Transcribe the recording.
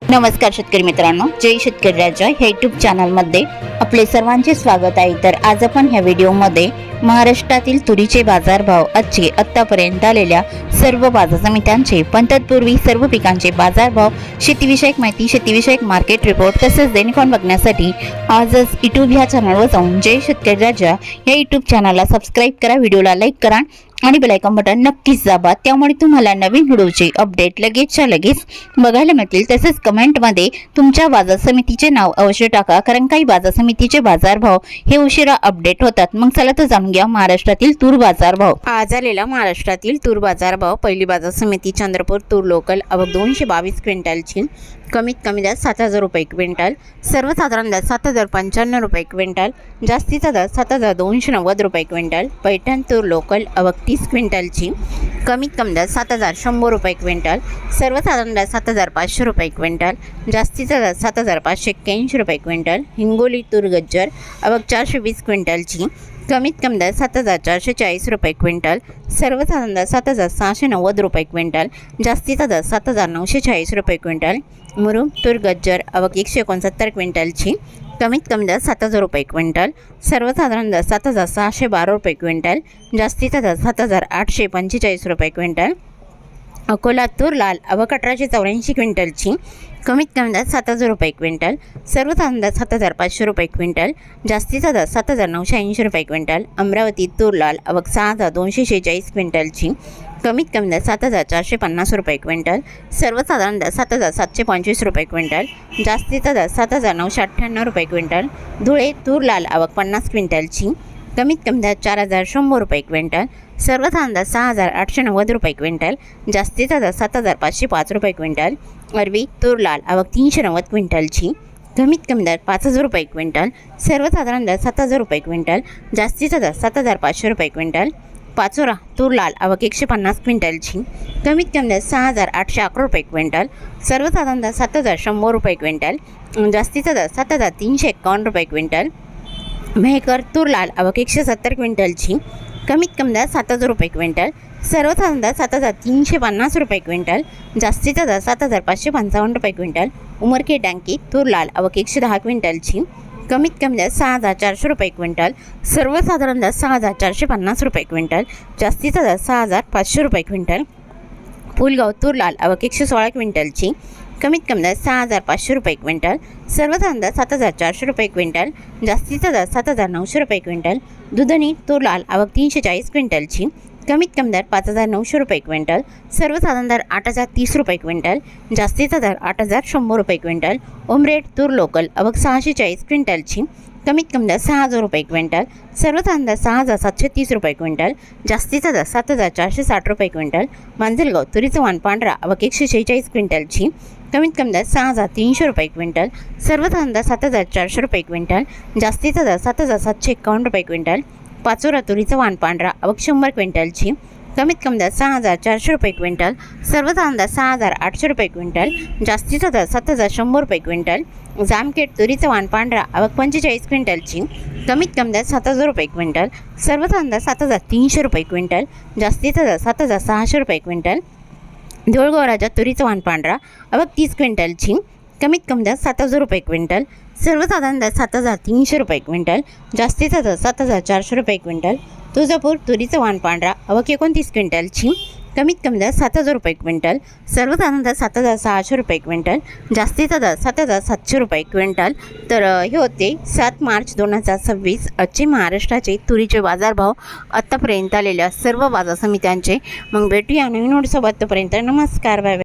नमस्कार शेतकरी मित्रांनो, जय शेतकरी राजा ह्या यूट्यूब चॅनलमध्ये आपले सर्वांचे स्वागत आहे। तर आज आपण ह्या व्हिडिओमध्ये महाराष्ट्रातील तुरीचे बाजारभाव, आजचे आतापर्यंत आलेल्या सर्व बाजार समित्यांचे, पण तत्पूर्वी सर्व पिकांचे बाजारभाव, शेतीविषयक माहिती, शेतीविषयक मार्केट रिपोर्ट तसेच दैनिक बघण्यासाठी आजच यूट्यूब ह्या चॅनलवर जाऊन जय शेतकरी राजा या यूट्यूब चॅनलला सबस्क्राईब करा, व्हिडिओला लाईक करा आणि बेल आयकॉन बटन नक्कीच दाबा। त्यामुळे तुम्हाला नवीन व्हिडिओचे अपडेट लगेचच्या लगेच बघायला मिळतील। तसेच कमेंटमध्ये तुमच्या बाजार समितीचे नाव अवश्य टाका, कारण काही बाजार समितीचे बाजारभाव हे उशिरा अपडेट होतात। मग चला तर जाणून घ्या महाराष्ट्रातील तूर बाजारभाव। आज आलेला महाराष्ट्रातील तूर बाजारभाव। पहिली बाजार समिती चंद्रपूर तूर लोकल आवक 222 क्विंटलची, कमीत कमी दर 7,000 रुपये क्विंटल, सर्वसाधारण दर 7,095 रुपये क्विंटल, जास्तीचा दर 7,290 रुपये क्विंटल। पैठण तूर लोकल आवक 30 क्विंटलची, कमीत कमी दर 7,100 रुपये क्विंटल, सर्वसाधारण दर 7,500 रुपये क्विंटल, जास्तीचा दर 7,581 रुपये क्विंटल। हिंगोली तूर गज्जर आवक 420 क्विंटलची, कमीत कमी दर 7,440 रुपये क्विंटल, सर्वसाधारण दर 7,690 रुपये क्विंटल, जास्तीचा दर 7,940 रुपये क्विंटल। मुरुम तूर गज्जर आवक 169 क्विंटलची, कमीत कमी दर 7,000 रुपये क्विंटल, सर्वसाधारण दर 7,612 रुपये क्विंटल, जास्तीचा दर 7,845 रुपये क्विंटल। अकोला तूर लाल आवक 1,884 क्विंटलची, कमीत कमी दर 7,000 रुपये क्विंटल, सर्वसाधारण दर 7,500 रुपये क्विंटल, जास्तीचा दर 7,980 रुपये क्विंटल। अमरावती तूर लाल आवक 6,246 क्विंटलची, कमीत कमी दर 7,450 रुपये क्विंटल, सर्वसाधारण दर 7,725 रुपये क्विंटल, जास्तीचा दर 7,998 रुपये क्विंटल। धुळे तूर लाल आवक 50 क्विंटलची, कमीत कमी दर 4,100 रुपये क्विंटल, सर्वसाधारण दर 6,890 रुपये क्विंटल, जास्तीचा दर 7,505 रुपये क्विंटल। अरवी तूर लाल आवक 390 क्विंटलची, कमीत कमी दर 5,000 रुपये क्विंटल, सर्वसाधारण दर 7,000 रुपये क्विंटल, जास्तीचा दर 7,500 रुपये क्विंटल। पाचोरा तूर लाल आवक 150 क्विंटलची, कमीत कमी दर 6,811 रुपये क्विंटल, सर्वसाधारण दर 7,100 रुपये क्विंटल, जास्तीचा दर 7,351 रुपये क्विंटल। मेहकर तूर लाल आवक 170 क्विंटलची, कमीत कमी दर 7,000 रुपये क्विंटल, सर्वसाधारण दर 7,350 रुपये क्विंटल, जास्तीचा दर 7,555 रुपये क्विंटल। उमरखेड डांकी तूर लाल आवक 110 क्विंटलची, कमीत कमी दर 6,400 रुपये क्विंटल, सर्वसाधारण दर 6,450 रुपये क्विंटल, जास्तीचा दर 6,500 रुपये क्विंटल। फुलगाव तूर लाल आवक 116 क्विंटलची, कमीत कमी दर 6,500 रुपये क्विंटल, सर्वसाधारण दर 7,400 रुपये क्विंटल, जास्तीचा दर 7,900 रुपये क्विंटल। दुधनी तूर लाल आवक 340 क्विंटलची, कमीत कमी दर 5,090 रुपये क्विंटल, सर्वसाधारण दर 8,030 रुपये क्विंटल, जास्तीचा दर 8,100 रुपये क्विंटल। ओमरेड तूर लोकल आवक 640 क्विंटलची, कमीत कमी दर 6,000 रुपये क्विंटल, सर्वसाधारण दर 6,730 रुपये क्विंटल, जास्तीचा दर 7,460 रुपये क्विंटल। मांजलगाव तुरीचं वाण पांढरा आवक 146 क्विंटलची, कमीत कमी दर 6,300 रुपये क्विंटल, सर्वसाधारण दर 7,400 रुपये क्विंटल, जास्तीचा दर 7,751 रुपये क्विंटल। पाचोरा तुरीचं वाण पांढरा आवक 100 क्विंटलची, कमीत कमी दर 6,400 रुपये क्विंटल, सर्वसाधारण दर 6,800 रुपये क्विंटल, जास्तीचा दर 7,100 रुपये क्विंटल। जामखेड तुरीचं वाण पांढरा आवक 45 क्विंटलची, कमीत कमी दर 7,000 रुपये क्विंटल, सर्वसाधारण दर 7,300 रुपये क्विंटल, जास्तीचा दर 7,600 रुपये क्विंटल। धुळगाव राजा तुरीचं वाण पांढरा आवक 30 क्विंटलची, कमीत कमी दर 7,000 रुपये क्विंटल, सर्वसाधारण दर 7,300 रुपये क्विंटल, जास्तीचा दर 7,400 रुपये क्विंटल। तुळजापूर तुरीचं वाण पांढरा आवक 29 क्विंटलची, कमीत कमी दर 7,000 रुपये क्विंटल, सर्वसाधारण दर 7,600 रुपये क्विंटल, जास्तीचा दर 7,700 रुपये क्विंटल। तर हे होते 7 मार्च 2026 आजचे महाराष्ट्राचे तुरीचे बाजारभाव, आत्तापर्यंत आलेल्या सर्व बाजार समित्यांचे। मग भेटूया नवीन नोटसोबत, तोपर्यंत नमस्कार, बाय बाय।